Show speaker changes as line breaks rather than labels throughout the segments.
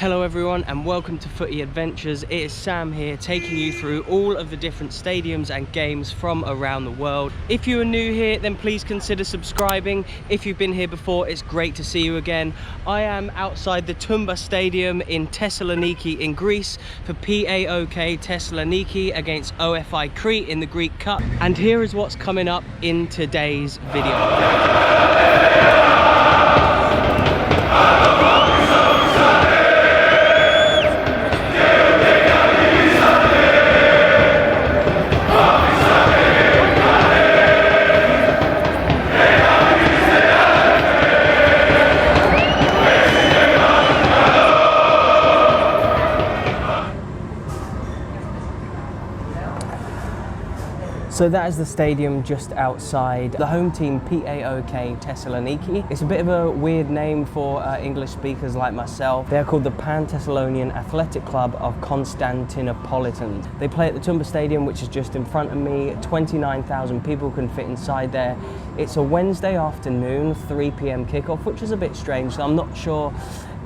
Hello everyone and welcome to Footy Adventures. It is Sam here taking you through all of the different stadiums and games from around the world. If you are new here, then please consider subscribing. If you've been here before, it's great to see you again. I am outside the Tumba Stadium in Thessaloniki in Greece for PAOK Thessaloniki against OFI Crete in the Greek Cup. And here is what's coming up in today's video. So that is the stadium just outside. The home team, PAOK Thessaloniki. It's a bit of a weird name for English speakers like myself. They're called the Pan-Thessalonian Athletic Club of Constantinopolitans. They play at the Tumba Stadium, which is just in front of me. 29,000 people can fit inside there. It's a Wednesday afternoon, 3 p.m. kickoff, which is a bit strange. So I'm not sure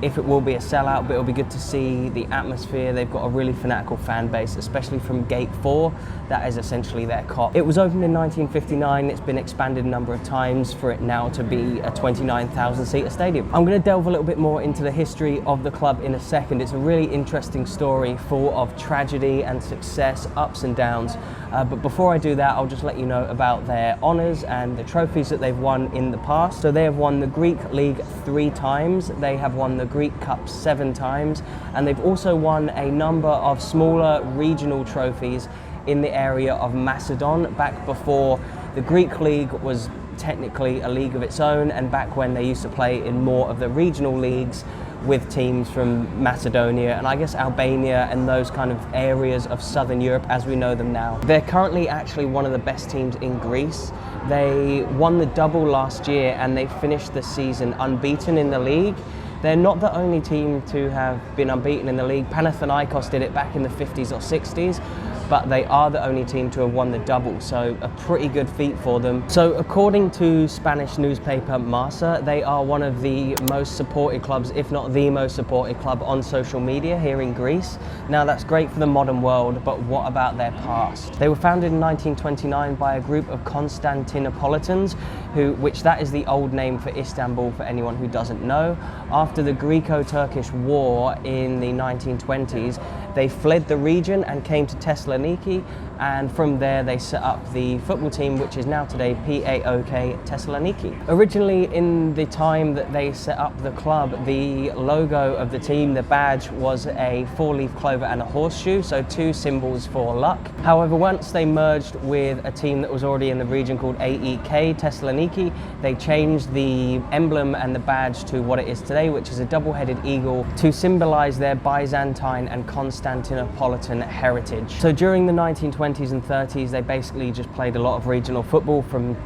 if it will be a sellout, but it'll be good to see the atmosphere. They've got a really fanatical fan base, especially from Gate 4. That is essentially their cop. It was opened in 1959. It's been expanded a number of times for it now to be a 29,000-seater stadium. I'm going to delve a little bit more into the history of the club in a second. It's a really interesting story full of tragedy and success, ups and downs. But before I do that, I'll just let you know about their honours and the trophies that they've won in the past. So they have won the Greek League 3 times. They have won the Greek Cup 7 times, and they've also won a number of smaller regional trophies in the area of Macedon, back before the Greek League was technically a league of its own, and back when they used to play in more of the regional leagues with teams from Macedonia and I guess Albania and those kind of areas of Southern Europe as we know them now. They're currently actually one of the best teams in Greece. They won the double last year and they finished the season unbeaten in the league. They're not the only team to have been unbeaten in the league. Panathinaikos did it back in the 50s or 60s, but they are the only team to have won the double, so a pretty good feat for them. So according to Spanish newspaper Marca, they are one of the most supported clubs, if not the most supported club on social media here in Greece. Now that's great for the modern world, but what about their past? They were founded in 1929 by a group of Constantinopolitans, which that is the old name for Istanbul for anyone who doesn't know. After the Greco-Turkish War in the 1920s, they fled the region and came to Thessaloniki, and from there they set up the football team, which is now today PAOK Thessaloniki. Originally, in the time that they set up the club, the logo of the team, the badge, was a 4-leaf clover and a horseshoe, so 2 symbols for luck. However, once they merged with a team that was already in the region called AEK Thessaloniki, they changed the emblem and the badge to what it is today, which is a double-headed eagle to symbolize their Byzantine and Constantinopolitan heritage. So during the 1920s and 30s, they basically just played a lot of regional football from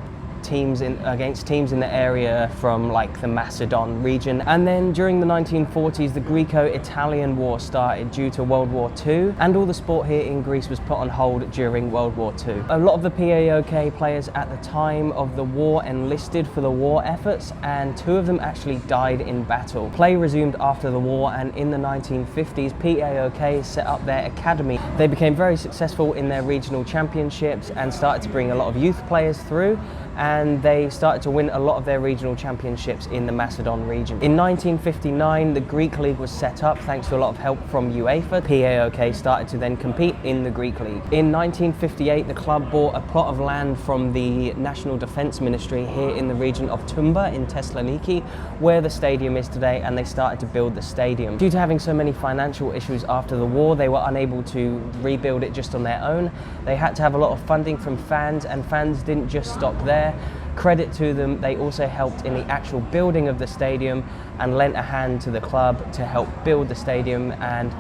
against teams in the area from like the Macedon region. And then during the 1940s, the Greco-Italian War started due to World War II, and all the sport here in Greece was put on hold during World War II. A lot of the PAOK players at the time of the war enlisted for the war efforts, and 2 of them actually died in battle. Play resumed after the war, and in the 1950s, PAOK set up their academy. They became very successful in their regional championships and started to bring a lot of youth players through, and they started to win a lot of their regional championships in the Macedon region. In 1959, the Greek League was set up thanks to a lot of help from UEFA. PAOK started to then compete in the Greek League. In 1958, the club bought a plot of land from the National Defence Ministry here in the region of Tumba in Thessaloniki, where the stadium is today, and they started to build the stadium. Due to having so many financial issues after the war, they were unable to rebuild it just on their own. They had to have a lot of funding from fans, and fans didn't just stop there. Credit to them, they also helped in the actual building of the stadium and lent a hand to the club to help build the stadium and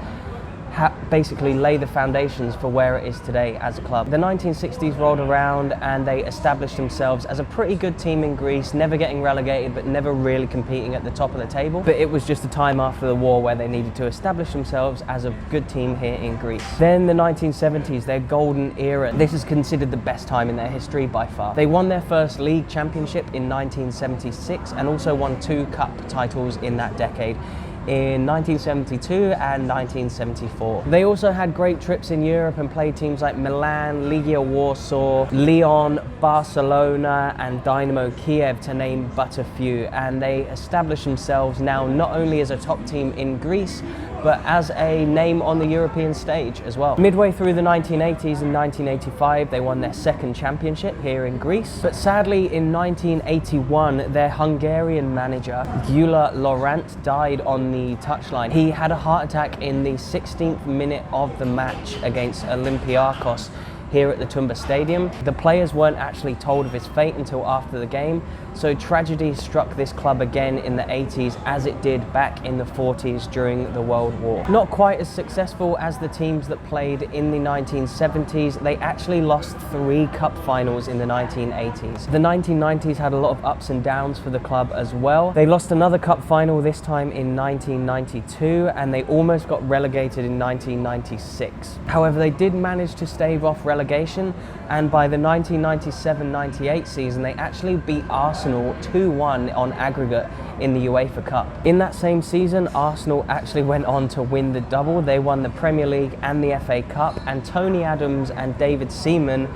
basically lay the foundations for where it is today as a club. The 1960s rolled around and they established themselves as a pretty good team in Greece, never getting relegated but never really competing at the top of the table. But it was just a time after the war where they needed to establish themselves as a good team here in Greece. Then the 1970s, their golden era. This is considered the best time in their history by far. They won their first league championship in 1976 and also won 2 cup titles in that decade. in 1972 and 1974. They also had great trips in Europe and played teams like Milan, Legia Warsaw, Lyon, Barcelona and Dynamo Kiev, to name but a few. And they established themselves now not only as a top team in Greece, but as a name on the European stage as well. Midway through the 1980s and 1985, they won their second championship here in Greece. But sadly, in 1981, their Hungarian manager, Gyula Laurent, died on the touchline. He had a heart attack in the 16th minute of the match against Olympiacos here at the Tumba Stadium. The players weren't actually told of his fate until after the game, so tragedy struck this club again in the 80s as it did back in the 40s during the World War. Not quite as successful as the teams that played in the 1970s, they actually lost 3 cup finals in the 1980s. The 1990s had a lot of ups and downs for the club as well. They lost another cup final, this time in 1992, and they almost got relegated in 1996. However, they did manage to stave off relegation, and by the 1997-98 season they actually beat Arsenal 2-1 on aggregate in the UEFA Cup. In that same season, Arsenal actually went on to win the double. They won the Premier League and the FA Cup, and Tony Adams and David Seaman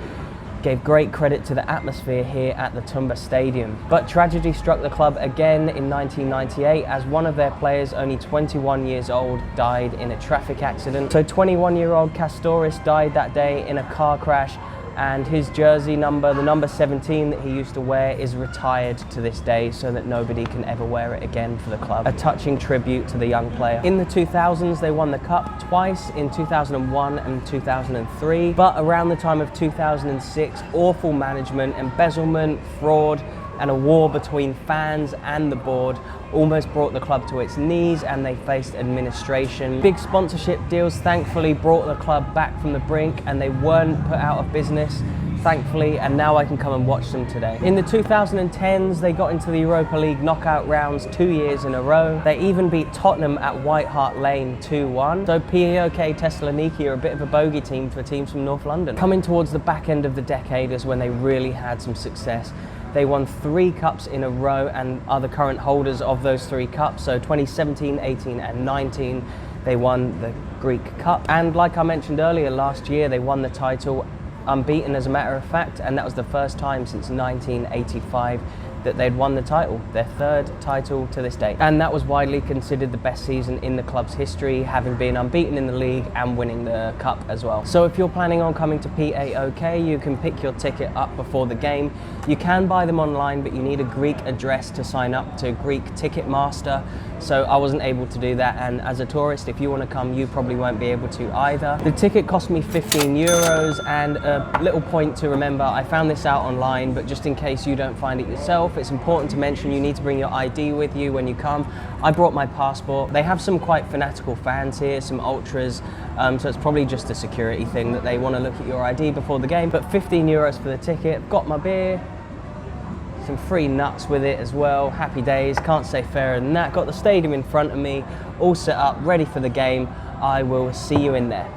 gave great credit to the atmosphere here at the Tumba Stadium. But tragedy struck the club again in 1998 as one of their players, only 21 years old, died in a traffic accident. So 21-year-old Castoris died that day in a car crash, and his jersey number, the number 17 that he used to wear, is retired to this day so that nobody can ever wear it again for the club. A touching tribute to the young player. In the 2000s, they won the cup twice, in 2001 and 2003, but around the time of 2006, awful management, embezzlement, fraud, and a war between fans and the board almost brought the club to its knees, and they faced administration. Big sponsorship deals thankfully brought the club back from the brink, and they weren't put out of business, thankfully, and now I can come and watch them today. In the 2010s, they got into the Europa League knockout rounds 2 years in a row. They even beat Tottenham at White Hart Lane 2-1. So PAOK Thessaloniki are a bit of a bogey team for teams from North London. Coming towards the back end of the decade is when they really had some success. They won 3 cups in a row and are the current holders of those 3 cups. So 2017, 18 and 19, they won the Greek Cup. And like I mentioned earlier, last year they won the title unbeaten, as a matter of fact, and that was the first time since 1985 that they'd won the title, their 3rd title to this day. And that was widely considered the best season in the club's history, having been unbeaten in the league and winning the cup as well. So if you're planning on coming to PAOK, you can pick your ticket up before the game. You can buy them online, but you need a Greek address to sign up to Greek Ticketmaster. So I wasn't able to do that, and as a tourist, if you want to come, you probably won't be able to either. The ticket cost me 15 euros, and a little point to remember, I found this out online, but just in case you don't find it yourself, it's important to mention you need to bring your ID with you when you come. I brought my passport. They have some quite fanatical fans here, some ultras, so it's probably just a security thing that they want to look at your ID before the game. But 15 euros for the ticket. Got my beer, some free nuts with it as well. Happy days, can't say fairer than that. Got the stadium in front of me, all set up, ready for the game. I will see you in there.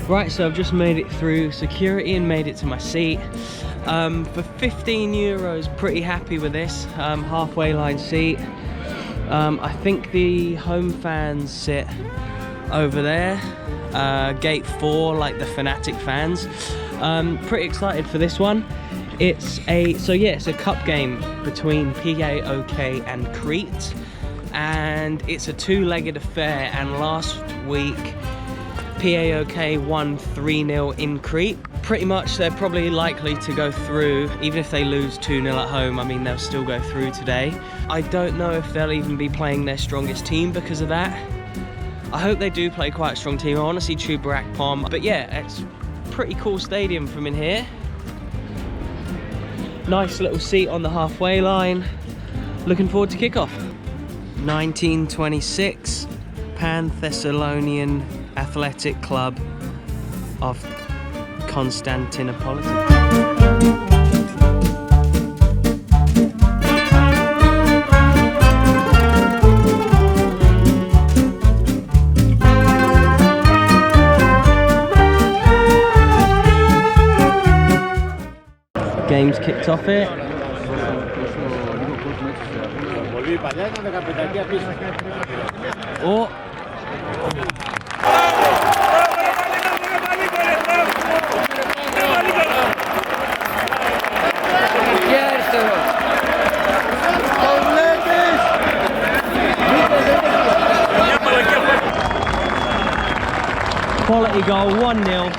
Right, so I've just made it through security and made it to my seat. For 15 euros, pretty happy with this. Halfway line seat. I think the home fans sit over there, gate 4, like the fanatic fans. Pretty excited for this one. It's a cup game between PAOK and Crete, and it's a 2-legged affair, and last week PAOK won 3-0 in Crete. Pretty much they're probably likely to go through, even if they lose 2-0 at home. I mean, they'll still go through today. I don't know if they'll even be playing their strongest team because of that. I hope they do play quite a strong team. I want to see Chubarak Pom. But yeah, it's a pretty cool stadium from in here. Nice little seat on the halfway line. Looking forward to kickoff. 1926 Pan-Thessalonian Athletic Club of Constantinople. Game's kicked off here. Oh. Quality goal, 1-0.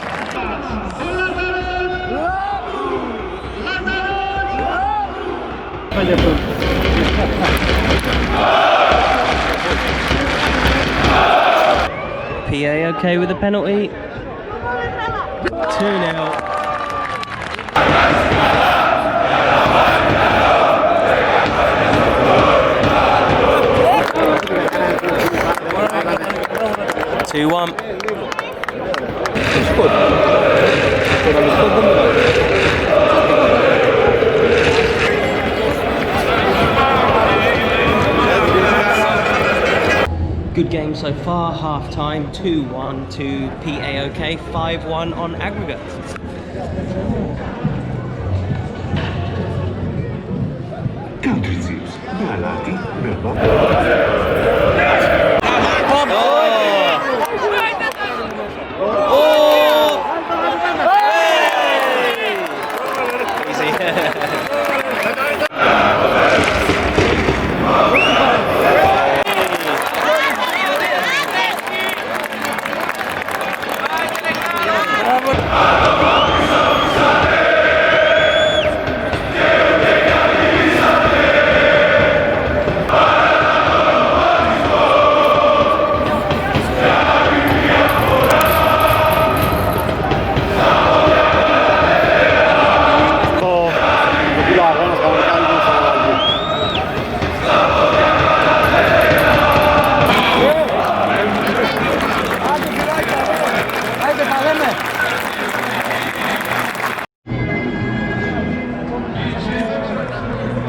PAOK with a penalty. 2-0. Good game so far, half time, 2-1 to PAOK, 5-1 on aggregate.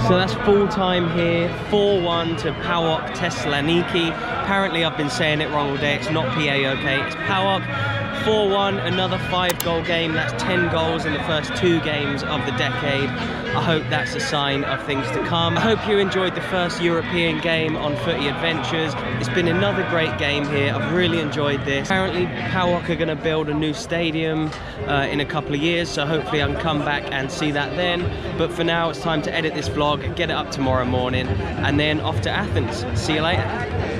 So that's full time here, 4-1 to PAOK Thessaloniki. Apparently I've been saying it wrong all day, it's not PAOK, it's PAOK. 4-1, another 5-goal game. That's 10 goals in the first 2 games of the decade. I hope that's a sign of things to come. I hope you enjoyed the first European game on Footy Adventures. It's been another great game here. I've really enjoyed this. Apparently PAOK are going to build a new stadium in a couple of years, so hopefully I can come back and see that then. But for now, it's time to edit this vlog, get it up tomorrow morning, and then off to Athens. See you later.